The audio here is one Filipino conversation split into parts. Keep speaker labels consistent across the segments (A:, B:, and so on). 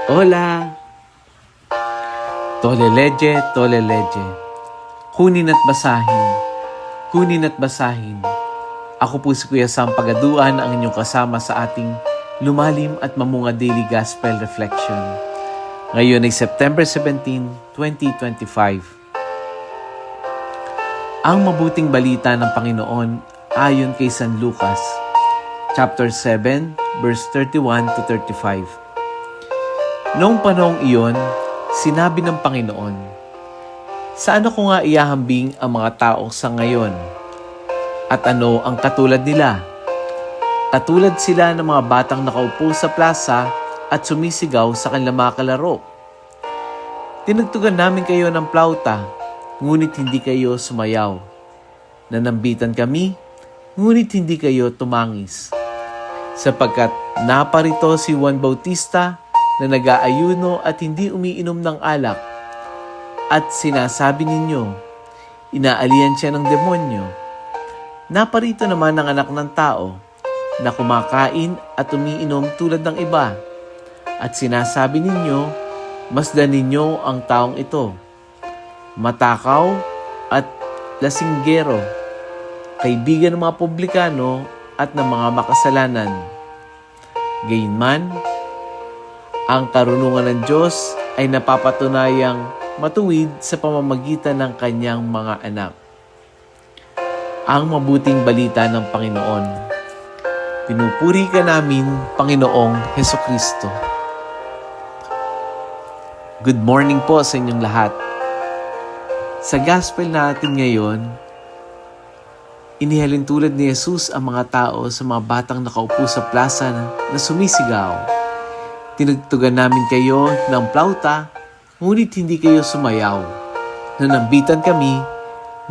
A: Hola! Toleleje, toleleje. Kunin at basahin. Kunin at basahin. Ako po si Kuya Sam Pagaduan, ang inyong kasama sa ating lumalim at mamunga daily gospel reflection. Ngayon ay September 17, 2025. Ang mabuting balita ng Panginoon ayon kay San Lucas, chapter 7, verse 31 to 35. Noong panahong iyon, sinabi ng Panginoon, "Saan ko nga iahambing ang mga tao sa ngayon? At ano ang katulad nila? Katulad sila ng mga batang nakaupo sa plaza at sumisigaw sa kanilang mga kalaro. Tinugtugan namin kayo ng plauta, ngunit hindi kayo sumayaw. Nanambitan kami, ngunit hindi kayo tumangis. Sapagkat naparito si Juan Bautista na nag-aayuno at hindi umiinom ng alak. At sinasabi ninyo, inaalian siya ng demonyo. Naparito naman ang anak ng tao na kumakain at umiinom tulad ng iba. At sinasabi ninyo, masdan ninyo ang taong ito. Matakaw at lasinggero, kaibigan ng mga publikano at ng mga makasalanan. Gayunman, ang karunungan ng Diyos ay napapatunayang matuwid sa pamamagitan ng kanyang mga anak." Ang mabuting balita ng Panginoon. Pinupuri ka namin, Panginoong Hesukristo. Good morning po sa inyong lahat. Sa gospel natin ngayon, inihalin tulad ni Jesus ang mga tao sa mga batang nakaupo sa plaza na sumisigaw. Tinugtugan namin kayo ng plauta, ngunit hindi kayo sumayaw. Nanambitan kami,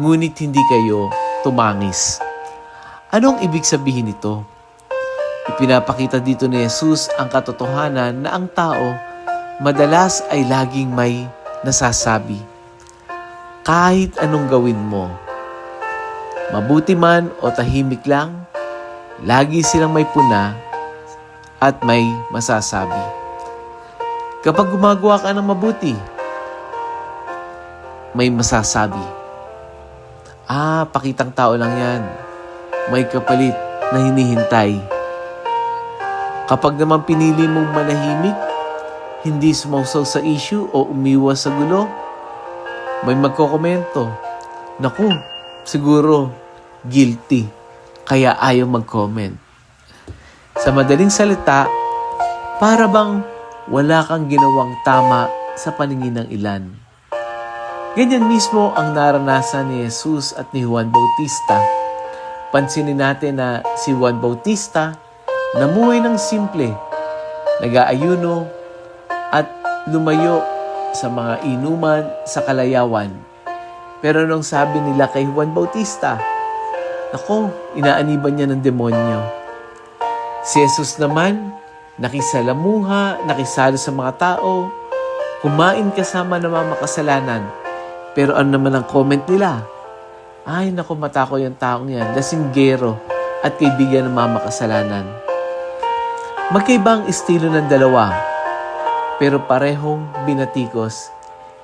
A: ngunit hindi kayo tumangis. Anong ibig sabihin nito? Ipinapakita dito ni Jesus ang katotohanan na ang tao madalas ay laging may nasasabi. Kahit anong gawin mo, mabuti man o tahimik lang, lagi silang may puna at may masasabi. Kapag gumagawa ka ng mabuti, may masasabi. Pakitang tao lang yan. May kapalit na hinihintay. Kapag naman pinili mong manahimik, hindi sumausaw sa issue o umiwas sa gulo, may magkokomento. Naku, siguro guilty, kaya ayaw mag-comment. Sa madaling salita, para bang wala kang ginawang tama sa paningin ng ilan. Ganyan mismo ang naranasan ni Jesus at ni Juan Bautista. Pansinin natin na si Juan Bautista namuhay ng simple, nag-aayuno at lumayo sa mga inuman sa kalayawan. Pero nung sabi nila kay Juan Bautista, "Nako, inaaniban niya ng demonyo." Si Jesus naman, nakisalamuha, nakisalo sa mga tao, kumain kasama ng mga makasalanan. Pero ano naman ang comment nila? Ay, naku, matako yung taong yan, lasinggero at kaibigan ng mga makasalanan. Magkaiba ang estilo ng dalawa, pero parehong binatikos.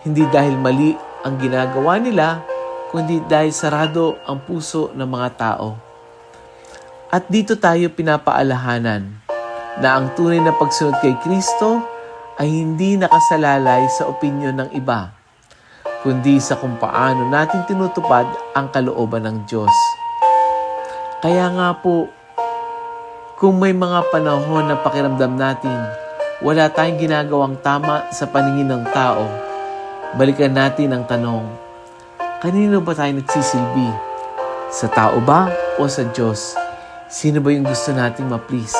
A: Hindi dahil mali ang ginagawa nila, kundi dahil sarado ang puso ng mga tao. At dito tayo pinapaalahanan na ang tunay na pagsunod kay Kristo ay hindi nakasalalay sa opinyon ng iba, kundi sa kung paano natin tinutupad ang kalooban ng Diyos. Kaya nga po, kung may mga panahon na pakiramdam natin wala tayong ginagawang tama sa paningin ng tao, balikan natin ang tanong, kanino ba tayo nagsisilbi? Sa tao ba o sa Diyos? Sino ba yung gusto nating ma-please?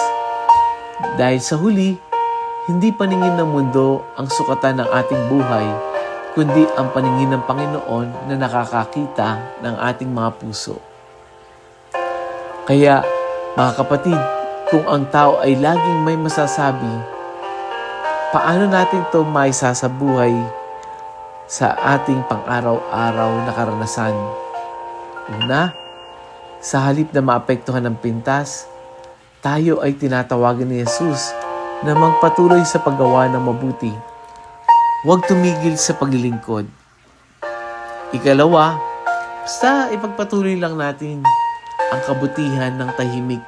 A: Dahil sa huli, hindi paningin ng mundo ang sukatan ng ating buhay, kundi ang paningin ng Panginoon na nakakakita ng ating mga puso. Kaya, mga kapatid, kung ang tao ay laging may masasabi, paano natin ito maisasabuhay sa ating pang-araw-araw na karanasan? Una, sa halip na maapektuhan ng pintas, tayo ay tinatawagan ni Jesus na magpatuloy sa paggawa ng mabuti. Huwag tumigil sa paglilingkod. Ikalawa, basta ipagpatuloy lang natin ang kabutihan ng tahimik.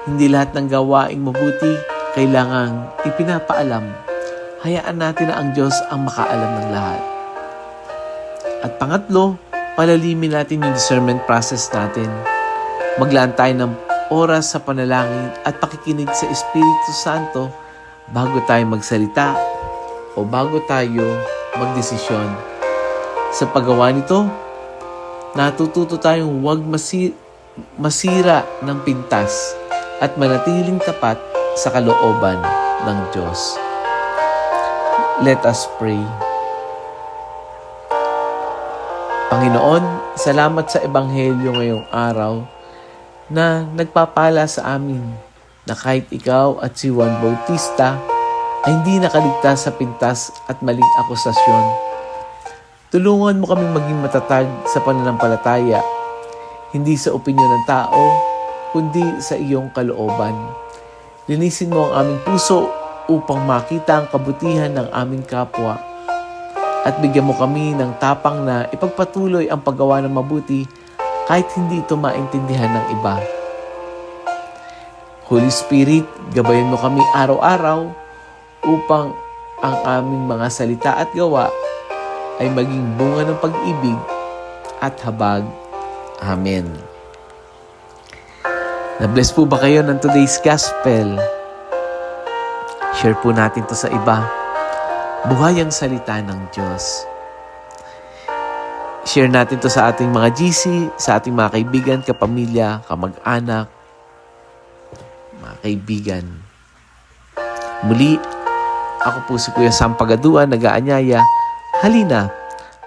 A: Hindi lahat ng gawaing mabuti kailangang ipinapaalam. Hayaan natin na ang Diyos ang makaalam ng lahat. At pangatlo, palalimin natin yung discernment process natin. Maglaan tayo ng oras sa panalangin at pakikinig sa Espiritu Santo bago tayo magsalita o bago tayo magdesisyon. Sa paggawa nito, natututo tayong huwag masira ng pintas at manatiling tapat sa kalooban ng Diyos. Let us pray. Panginoon, salamat sa Ebanghelyo ngayong araw na nagpapala sa amin na kahit ikaw at si Juan Bautista ay hindi nakaligtas sa pintas at maling akusasyon. Tulungan mo kaming maging matatag sa pananampalataya, hindi sa opinyon ng tao, kundi sa iyong kalooban. Linisin mo ang aming puso upang makita ang kabutihan ng aming kapwa at bigyan mo kami ng tapang na ipagpatuloy ang paggawa ng mabuti kahit hindi ito maintindihan ng iba. Holy Spirit, gabayan mo kami araw-araw upang ang aming mga salita at gawa ay maging bunga ng pag-ibig at habag. Amen. Na-bless po ba kayo ng today's gospel? Share po natin to sa iba. Buhay ang salita ng Diyos. Share natin to sa ating mga GC, sa ating mga kaibigan, kapamilya, kamag-anak, mga kaibigan. Muli, ako po si Kuya Sam Pagaduan, nag-aanyaya. Halina,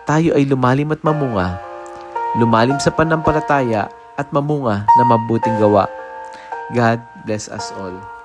A: tayo ay lumalim at mamunga. Lumalim sa panampalataya at mamunga na mabuting gawa. God bless us all.